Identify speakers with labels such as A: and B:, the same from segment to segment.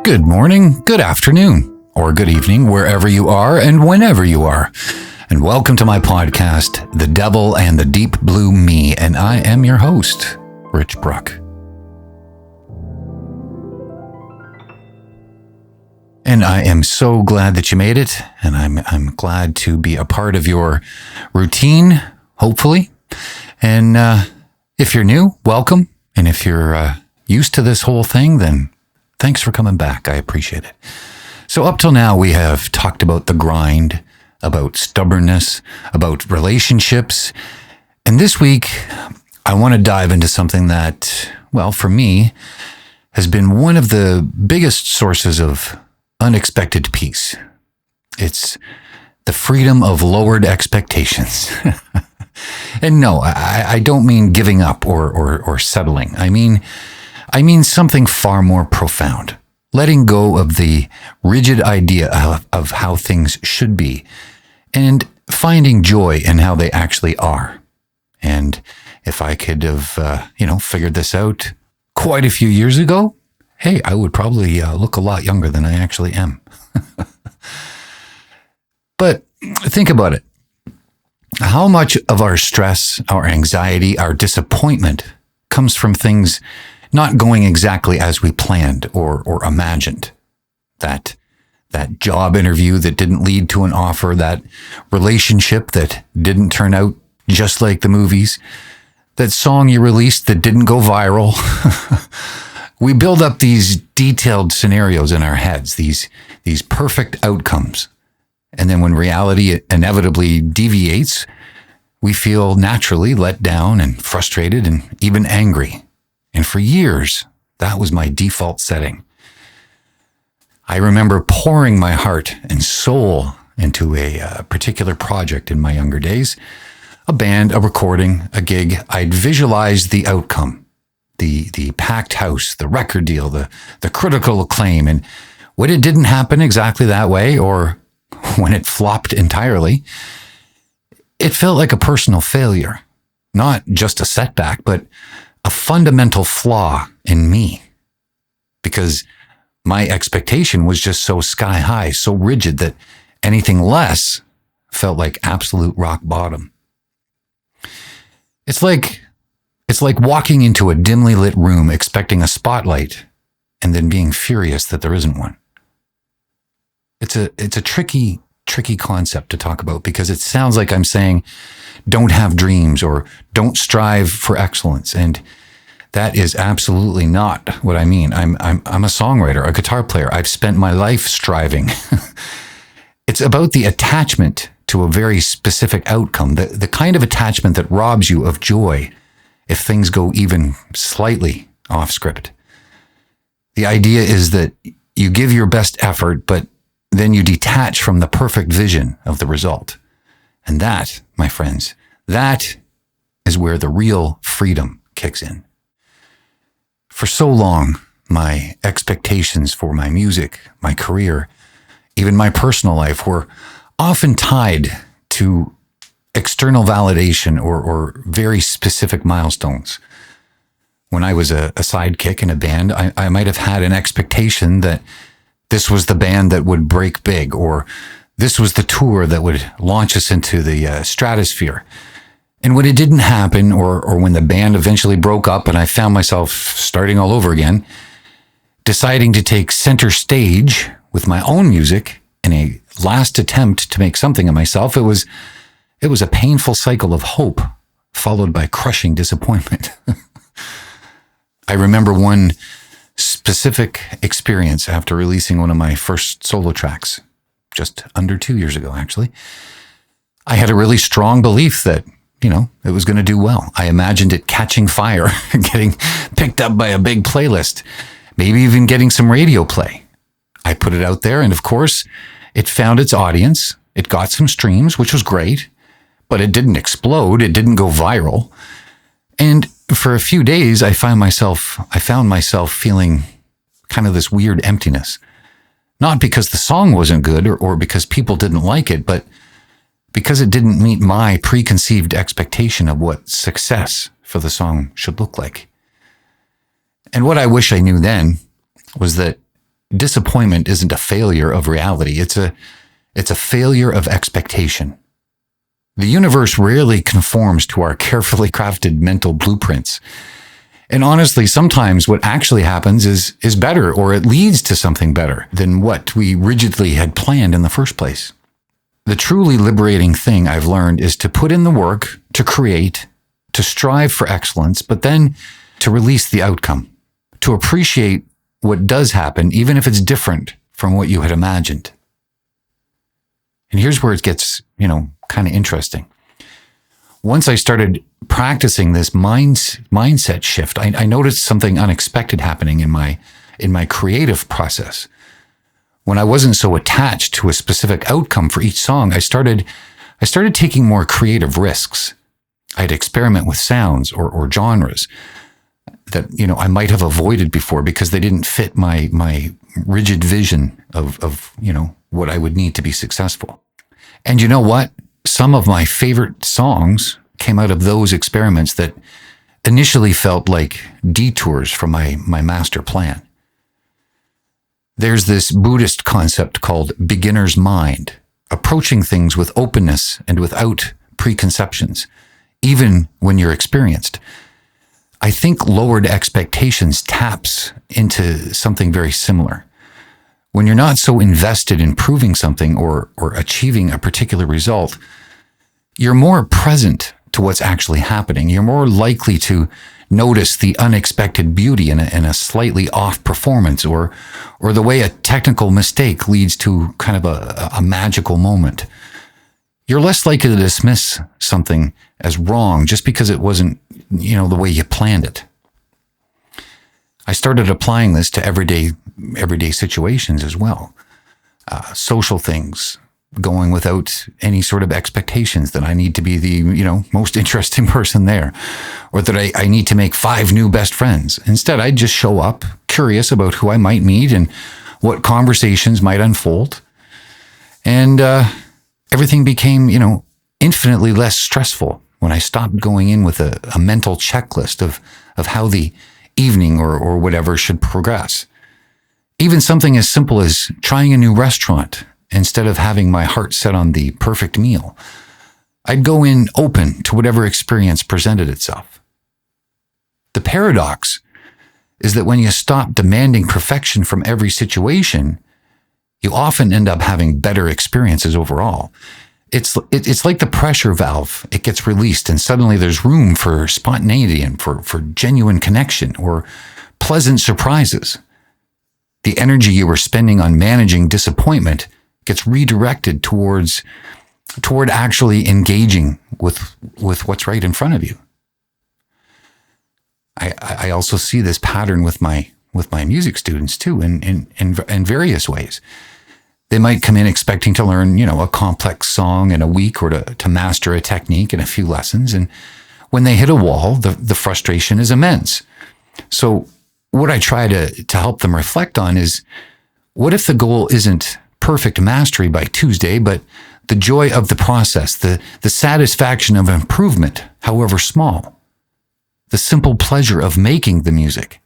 A: Good morning, good afternoon, or good evening, wherever you are and whenever you are. And welcome to my podcast, The Devil and the Deep Blue Me, and I am your host, Rich Bruck. And I am so glad that you made it, and I'm glad to be a part of your routine, hopefully. And if you're new, welcome. And if you're used to this whole thing, then thanks for coming back. I appreciate it. So up till now, we have talked about the grind, about stubbornness, about relationships. And this week, I want to dive into something that, well, for me, has been one of the biggest sources of unexpected peace. It's the freedom of lowered expectations. And no, I don't mean giving up or settling. I mean something far more profound. Letting go of the rigid idea of how things should be and finding joy in how they actually are. And if I could have, figured this out quite a few years ago, hey, I would probably look a lot younger than I actually am. But think about it. How much of our stress, our anxiety, our disappointment comes from things not going exactly as we planned or imagined? That job interview that didn't lead to an offer, that relationship that didn't turn out just like the movies, that song you released that didn't go viral. We build up these detailed scenarios in our heads, these perfect outcomes. And then when reality inevitably deviates, we feel naturally let down and frustrated and even angry. And for years, that was my default setting. I remember pouring my heart and soul into a particular project in my younger days, a band, a recording, a gig. I'd visualized the outcome, the packed house, the record deal, the critical acclaim. And when it didn't happen exactly that way, or when it flopped entirely, it felt like a personal failure, not just a setback, but a fundamental flaw in me, because my expectation was just so sky high, so rigid that anything less felt like absolute rock bottom. It's like walking into a dimly lit room expecting a spotlight and then being furious that there isn't one. It's a tricky concept to talk about, because it sounds like I'm saying don't have dreams or don't strive for excellence. And that is absolutely not what I mean. I'm a songwriter, a guitar player. I've spent my life striving. It's about the attachment to a very specific outcome, the kind of attachment that robs you of joy if things go even slightly off script. The idea is that you give your best effort, but then you detach from the perfect vision of the result. And that, my friends, that is where the real freedom kicks in. For so long, my expectations for my music, my career, even my personal life were often tied to external validation or very specific milestones. When I was a sidekick in a band, I might have had an expectation that this was the band that would break big, or this was the tour that would launch us into the stratosphere. And when it didn't happen, or when the band eventually broke up and I found myself starting all over again, deciding to take center stage with my own music in a last attempt to make something of myself, it was a painful cycle of hope followed by crushing disappointment. I remember one specific experience after releasing one of my first solo tracks, just under 2 years ago, actually. I had a really strong belief that, it was going to do well. I imagined it catching fire, getting picked up by a big playlist, maybe even getting some radio play. I put it out there, and of course, it found its audience. It got some streams, which was great, but it didn't explode. It didn't go viral. And for a few days, I found myself feeling kind of this weird emptiness. Not because the song wasn't good or because people didn't like it, but because it didn't meet my preconceived expectation of what success for the song should look like. And what I wish I knew then was that disappointment isn't a failure of reality. It's a failure of expectation. The universe rarely conforms to our carefully crafted mental blueprints. And honestly, sometimes what actually happens is better, or it leads to something better than what we rigidly had planned in the first place. The truly liberating thing I've learned is to put in the work, to create, to strive for excellence, but then to release the outcome, to appreciate what does happen, even if it's different from what you had imagined. And here's where it gets, kind of interesting. Once I started practicing this mindset shift, I noticed something unexpected happening in my creative process. When I wasn't so attached to a specific outcome for each song, I started taking more creative risks. I'd experiment with sounds or genres that, I might have avoided before because they didn't fit my rigid vision of what I would need to be successful. And you know what? Some of my favorite songs came out of those experiments that initially felt like detours from my master plan. There's this Buddhist concept called beginner's mind, approaching things with openness and without preconceptions, even when you're experienced. I think lowered expectations taps into something very similar. When you're not so invested in proving something or achieving a particular result, you're more present to what's actually happening. You're more likely to notice the unexpected beauty in a slightly off performance or the way a technical mistake leads to kind of a magical moment. You're less likely to dismiss something as wrong just because it wasn't, the way you planned it. I started applying this to everyday situations as well. Social things, going without any sort of expectations that I need to be the, most interesting person there, or that I need to make 5 new best friends. Instead, I'd just show up, curious about who I might meet and what conversations might unfold. And everything became, infinitely less stressful when I stopped going in with a mental checklist of how the evening or whatever should progress. Even something as simple as trying a new restaurant instead of having my heart set on the perfect meal. I'd go in open to whatever experience presented itself. The paradox is that when you stop demanding perfection from every situation, you often end up having better experiences overall. It's like the pressure valve. It gets released and suddenly there's room for spontaneity and for genuine connection or pleasant surprises. The energy you were spending on managing disappointment gets redirected toward actually engaging with what's right in front of you. I also see this pattern with my music students too in various ways. They might come in expecting to learn, a complex song in a week or to master a technique in a few lessons. And when they hit a wall, the frustration is immense. So what I try to help them reflect on is, what if the goal isn't perfect mastery by Tuesday, but the joy of the process, the satisfaction of improvement, however small, the simple pleasure of making the music?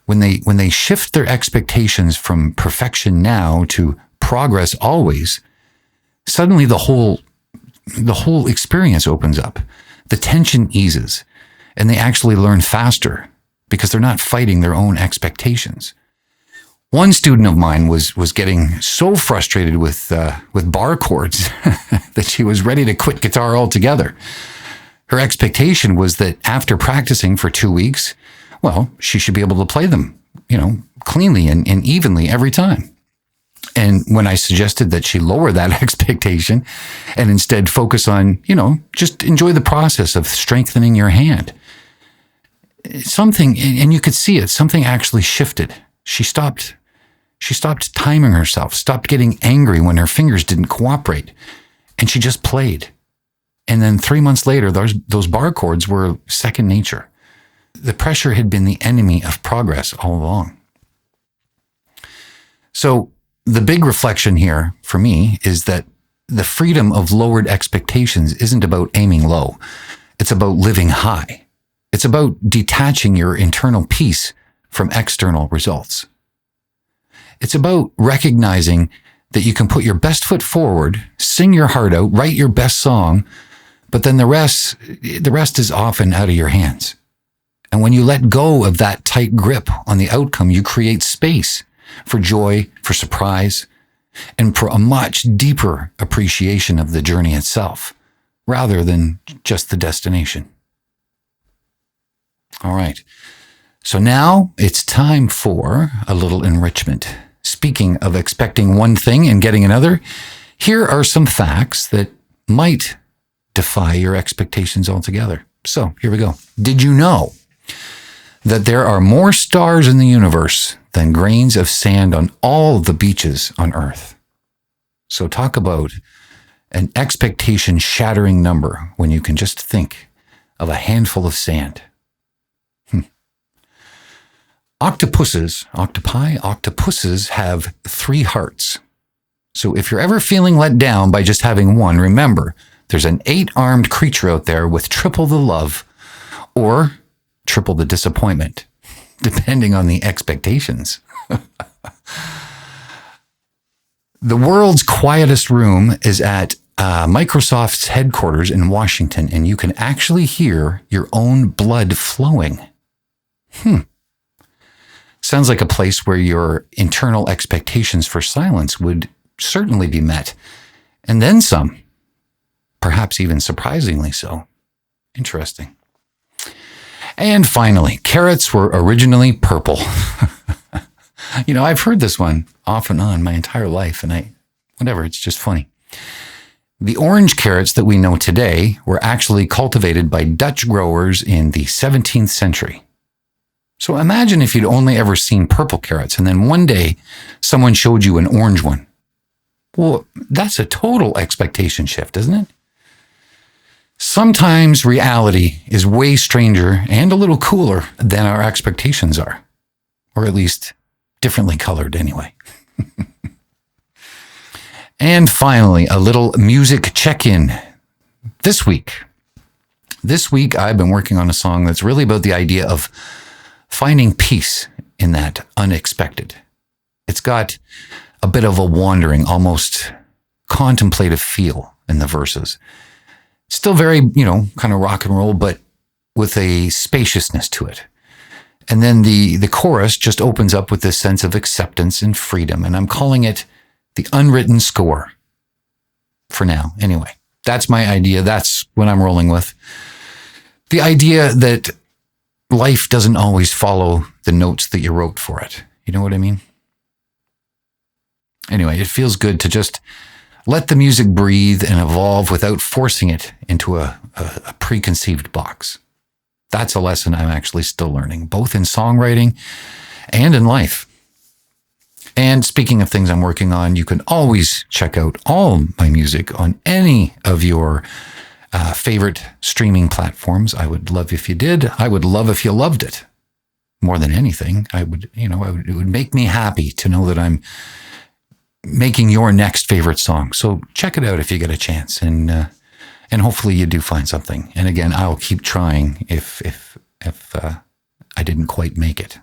A: When they shift their expectations from perfection now to progress always, suddenly the whole experience opens up. The tension eases, and they actually learn faster because they're not fighting their own expectations. One student of mine was getting so frustrated with bar chords that she was ready to quit guitar altogether. Her expectation was that after practicing for 2 weeks, well, she should be able to play them, cleanly and evenly every time. And when I suggested that she lower that expectation and instead focus on, just enjoy the process of strengthening your hand, something, and you could see it, something actually shifted. She stopped timing herself, stopped getting angry when her fingers didn't cooperate, and she just played. And then 3 months later, those bar chords were second nature. The pressure had been the enemy of progress all along. So the big reflection here for me is that the freedom of lowered expectations isn't about aiming low. It's about living high. It's about detaching your internal peace from external results. It's about recognizing that you can put your best foot forward, sing your heart out, write your best song, but then the rest is often out of your hands. And when you let go of that tight grip on the outcome, you create space for joy, for surprise, and for a much deeper appreciation of the journey itself, rather than just the destination. All right. So now it's time for a little enrichment. Speaking of expecting one thing and getting another, here are some facts that might defy your expectations altogether. So here we go. Did you know that there are more stars in the universe than grains of sand on all the beaches on Earth? So talk about an expectation-shattering number when you can just think of a handful of sand. Octopuses have 3 hearts. So if you're ever feeling let down by just having one, remember, there's an 8-armed creature out there with triple the love or triple the disappointment, depending on the expectations. The world's quietest room is at Microsoft's headquarters in Washington, and you can actually hear your own blood flowing. Sounds like a place where your internal expectations for silence would certainly be met. And then some. Perhaps even surprisingly so. Interesting. And finally, carrots were originally purple. I've heard this one off and on my entire life, and it's just funny. The orange carrots that we know today were actually cultivated by Dutch growers in the 17th century. So imagine if you'd only ever seen purple carrots and then one day someone showed you an orange one. Well, that's a total expectation shift, isn't it? Sometimes reality is way stranger and a little cooler than our expectations are, or at least differently colored anyway. And finally, a little music check-in. This week I've been working on a song that's really about the idea of finding peace in that unexpected. It's got a bit of a wandering, almost contemplative feel in the verses. Still very, kind of rock and roll, but with a spaciousness to it. And then the chorus just opens up with this sense of acceptance and freedom. And I'm calling it the unwritten score for now. Anyway, that's my idea. That's what I'm rolling with. The idea that life doesn't always follow the notes that you wrote for it. You know what I mean? Anyway, it feels good to just let the music breathe and evolve without forcing it into a preconceived box. That's a lesson I'm actually still learning, both in songwriting and in life. And speaking of things I'm working on, you can always check out all my music on any of your favorite streaming platforms. I would love if you did. I would love if you loved it. More than anything, it would make me happy to know that I'm making your next favorite song. So check it out if you get a chance, and hopefully you do find something. And again, I'll keep trying if I didn't quite make it.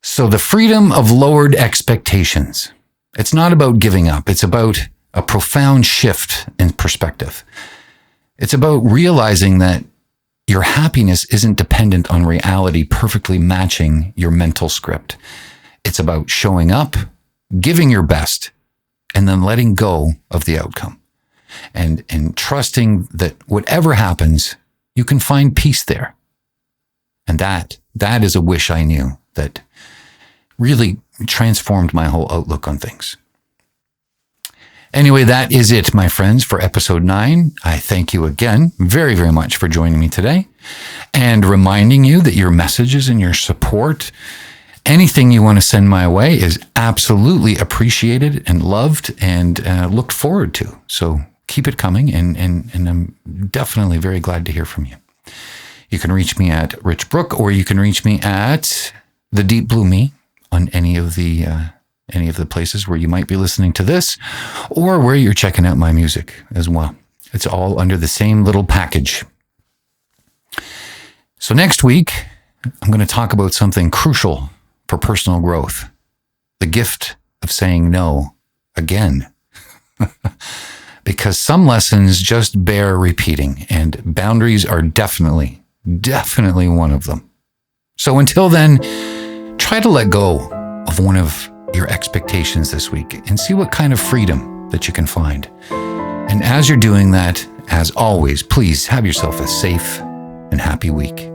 A: So the freedom of lowered expectations. It's not about giving up. It's about a profound shift in perspective. It's about realizing that your happiness isn't dependent on reality perfectly matching your mental script. It's about showing up, giving your best, and then letting go of the outcome. And trusting that whatever happens, you can find peace there. And that is a wish I knew that really transformed my whole outlook on things. Anyway, that is it, my friends, for episode 9. I thank you again very, very much for joining me today, and reminding you that your messages and your support, anything you want to send my way, is absolutely appreciated and loved and looked forward to. So keep it coming, and I'm definitely very glad to hear from you. You can reach me at Rich Bruck, or you can reach me at The Deep Blue Me on any of the places where you might be listening to this, or where you're checking out my music as well. It's all under the same little package. So next week, I'm going to talk about something crucial for personal growth. The gift of saying no again. Because some lessons just bear repeating, and boundaries are definitely one of them. So until then, try to let go of one of your expectations this week and see what kind of freedom that you can find. And as you're doing that, as always, please have yourself a safe and happy week.